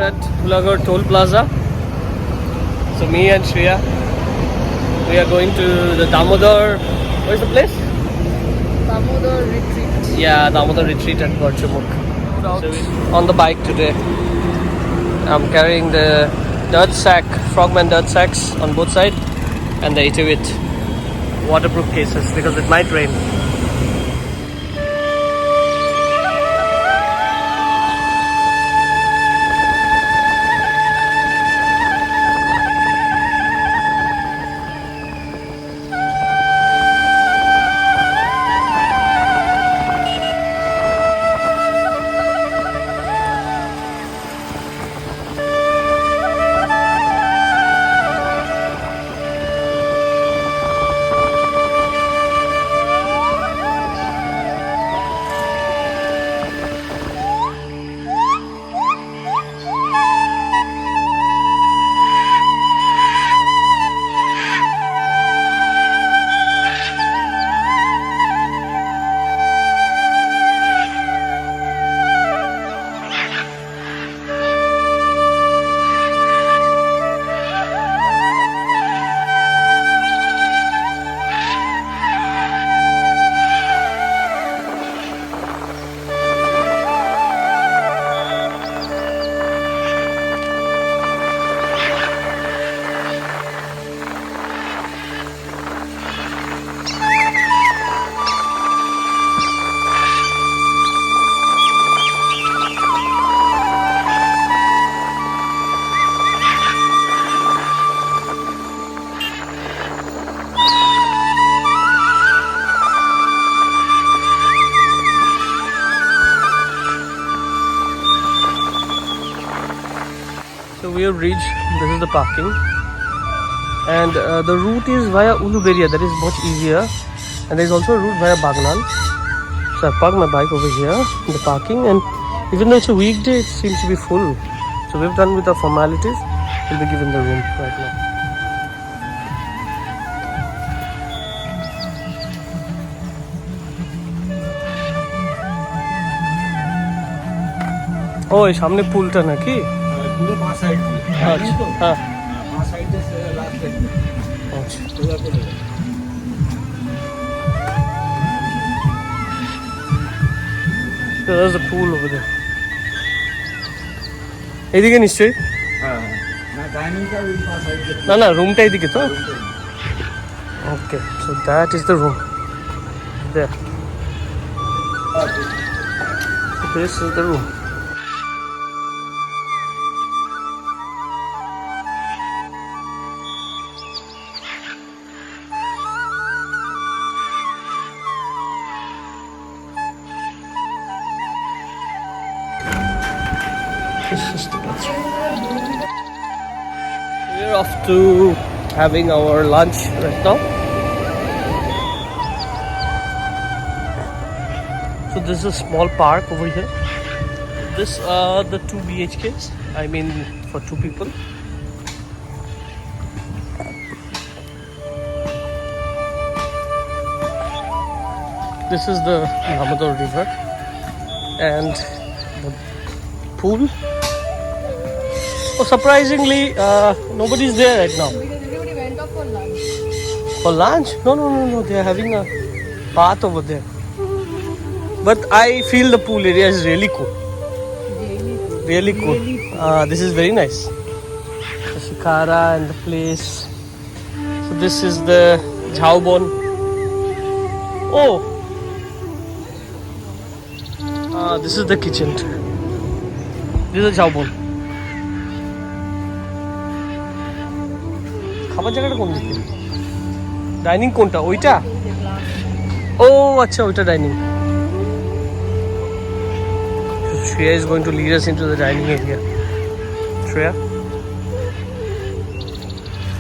at Phulagarh Toll Plaza. So me and Shreya, we are going to the Damodar. Where's the place? Damodar Retreat. Yeah, Damodar Retreat at Gorchamukh. So on the bike today. I'm carrying the dirt sack, Frogman dirt sacks on both sides, and the 808 waterproof cases because it might rain. So we have reached, this is the parking, and the route is via Uluberia, that is much easier, and there is also a route via Bagnan. So I parked my bike over here in the parking, and even though it's a weekday, it seems to be full. So we've done with the formalities, we'll be given the room right now. Oh, এই সামনে পুলটা নাকি? পুরো বাঁ side আচ্ছা, হ্যাঁ, বাঁ সাইডে last side আচ্ছা। So there's a pool over there. এইদিকে নিশ্চয়ই? হ্যাঁ না ডাইনিংটা ওই বাঁ সাইডে না না, রুমটা এইদিকে তো? Okay, so that is the room. There. So this is the room. We're off to having our lunch right now. So this is a small park over here. This are the 2 BHKs. I mean for 2 people. This is the Damodar River and the pool. Oh, surprisingly, nobody's there right now. Because everybody went off for lunch. For lunch? No. They are having a bath over there. But I feel the pool area is really cool. Really cool. This is very nice. The Shikara and the place. So this is the Jhaubon. Oh. This is the kitchen. This is the Jhaubon. খাবার জায়গাটা কোন দিকে? Dining কোনটা? ওইটা? ও আচ্ছা, ওইটা dining. Shreya is going to lead us into the dining area. Shreya?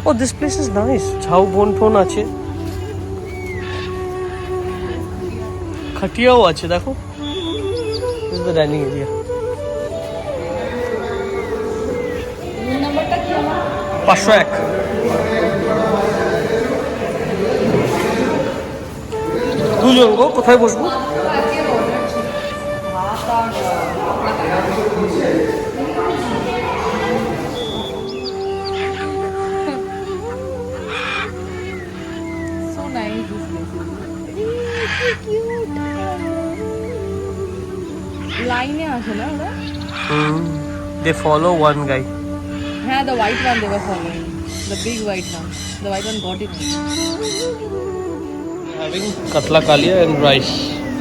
Oh, this place is nice. Chhau bon phon ache. Khatiyaও আছে দেখো. This is the dining area. নাম্বারটা কি আমার? 501. দুজন গো, কোথায় বসবো? They follow one guy. Yeah, the white one they were following. The big white one. The white one got it. Having katla kalia and rice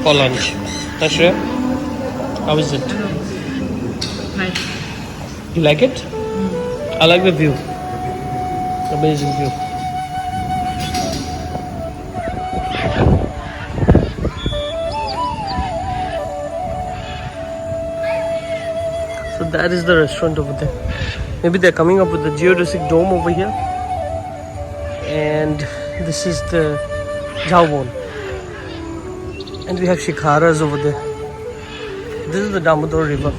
for lunch. Ashriya, how is it? Nice. You like it? I like the view. Amazing view. So that is the restaurant over there. Maybe they're coming up with the geodesic dome over here. And this is the Jhaubon. And we have shikharas over there. This is the Damodar river.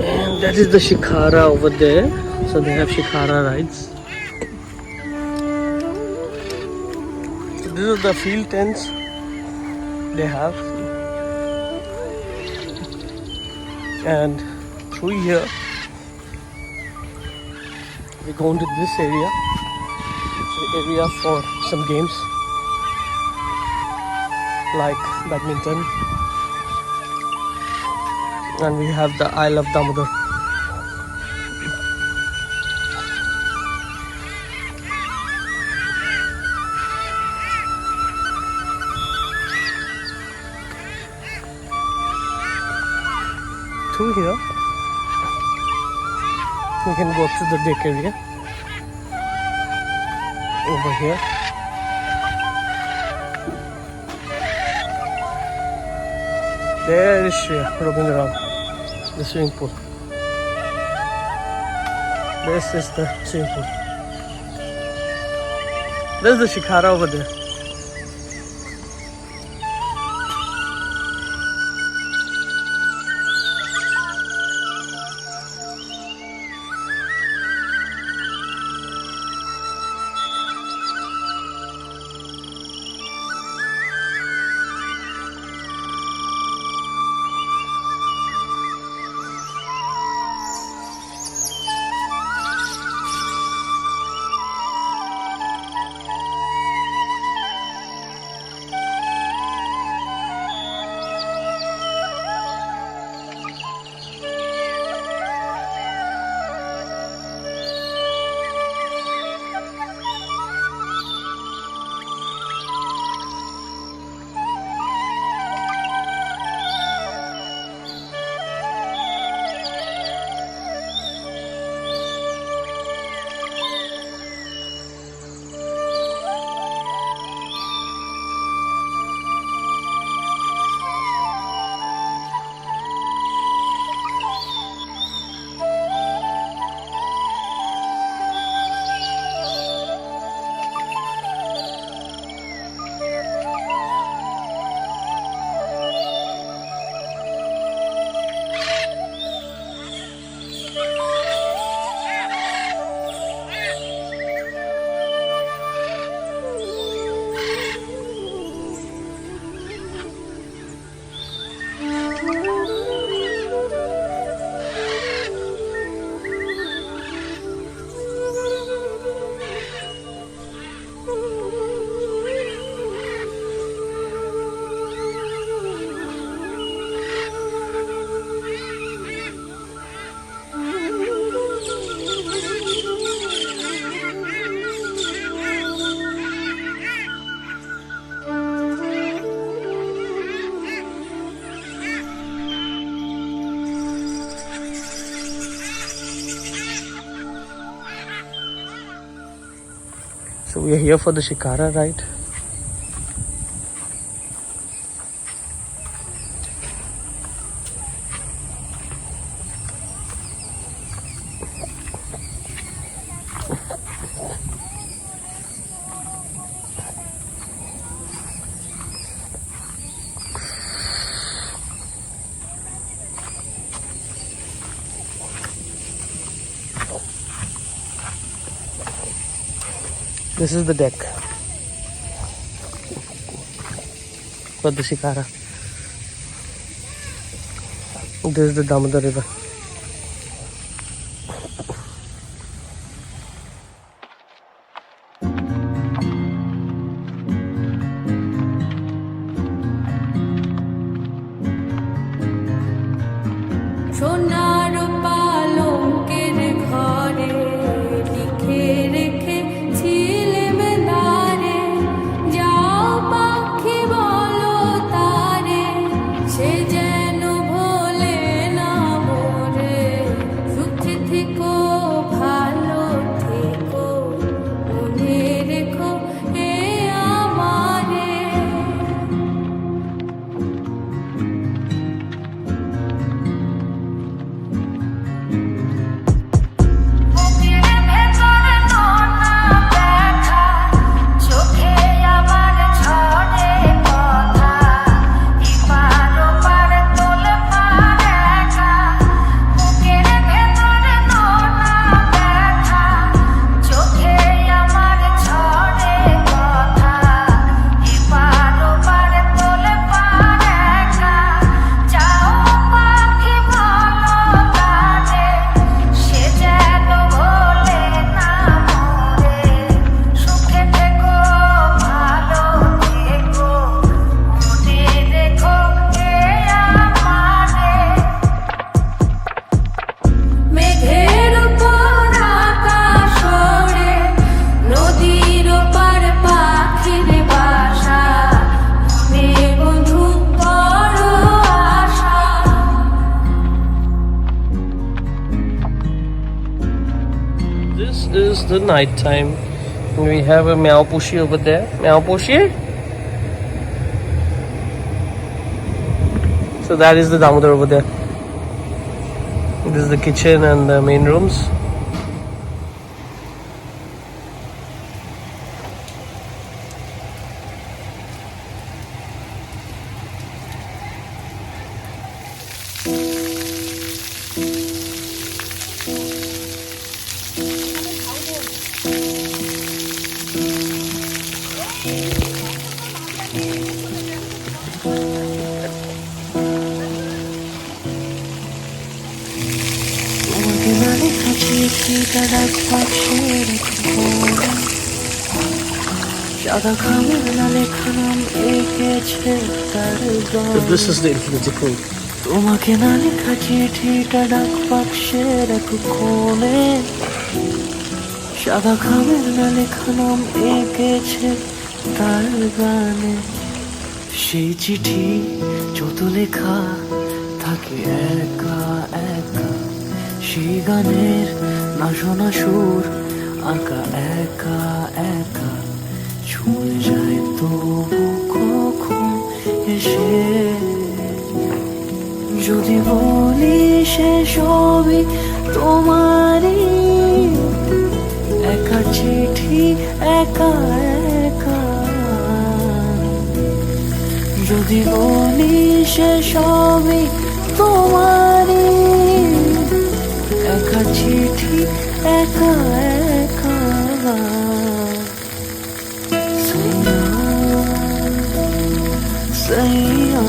And that is the shikhara over there. So they have shikhara rides. So this is the field tents they have. And through here we go into this area. It's the area for some games like badminton, and we have the Isle of Damodar. Through here we can go to the deck area over here. There is Shreya roaming around the swimming pool. This is the swimming pool. There's the shikhara over there. So we are here for the Shikara ride. This is the deck for the Shikara. This is the Damodar river. the night time. We have a meow pushy over there. Meow pushy. So that is the Damodar over there. This is the kitchen and the main rooms. So this is the infinity pool. তোমাকে না লেখা চিঠিটা ডাক বাক্সের এক কোণে সাদা খামের না লেখা নাম এঁকেছে তার গানে সেই চিঠি যত লেখা থাকে একা একা সেই গানের না শোনা সুর আঁকা একা একা ছুঁয়ে যায় তবু কখন এসে যদি বলি সে সবই তোমারই একা চিঠি একা একা যদি বলি সে সবই তোমারই একা চিঠি একা একা সাইয়া সাইয়া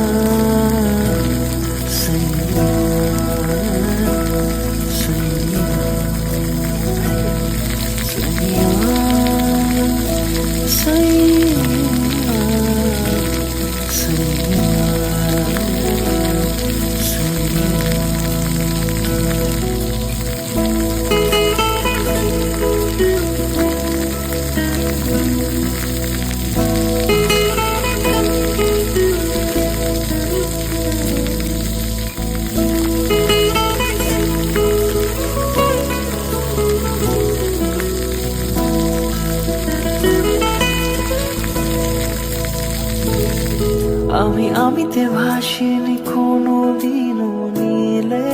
আমিতে ভাসিনি কোনো দিনও নীলে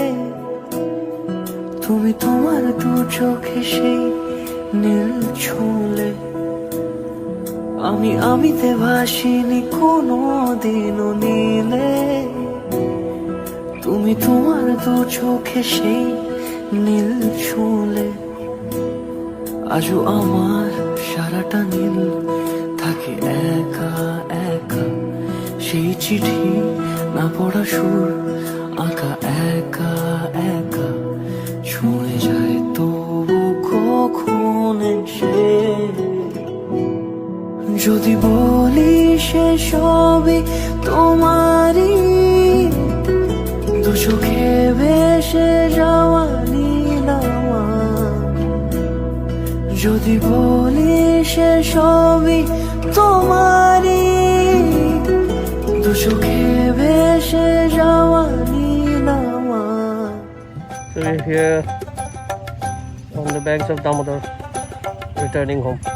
তুমি তোমার দু চোখে সেই নীল ছুঁলে আমিতে ভাসিনি কোনো দিনও নীলে তুমি তোমার দু চোখে সেই নীল ছুঁলে আজও আমার সারাটা নীল থাকে একা একা সেই চিঠি না পড়া সুর আঁকা একা একা ছুঁয়ে যায় তবু কখন এসে যদি বলি সে সবই তোমারই দু চোখে ভেসে যাওয়া নীলামা যদি বলি সে সবই তোমারই দু চোখে ভেসে যাওয়া নীলামা So we're here on the banks of Damodar, returning home.